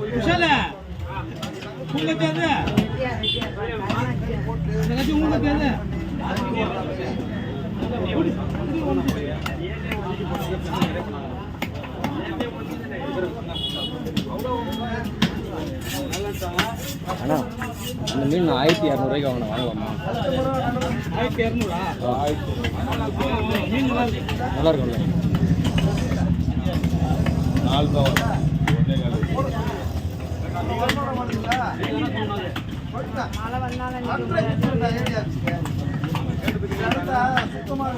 குஷால உங்க தேது கட்டி உங்க தேது அண்ணா அந்த மீன் 1200 வாங்கினா வாங்கலாமா? 1200 மீன் நல்லா இருக்கும்ல? 4 தான் சுத்தமாக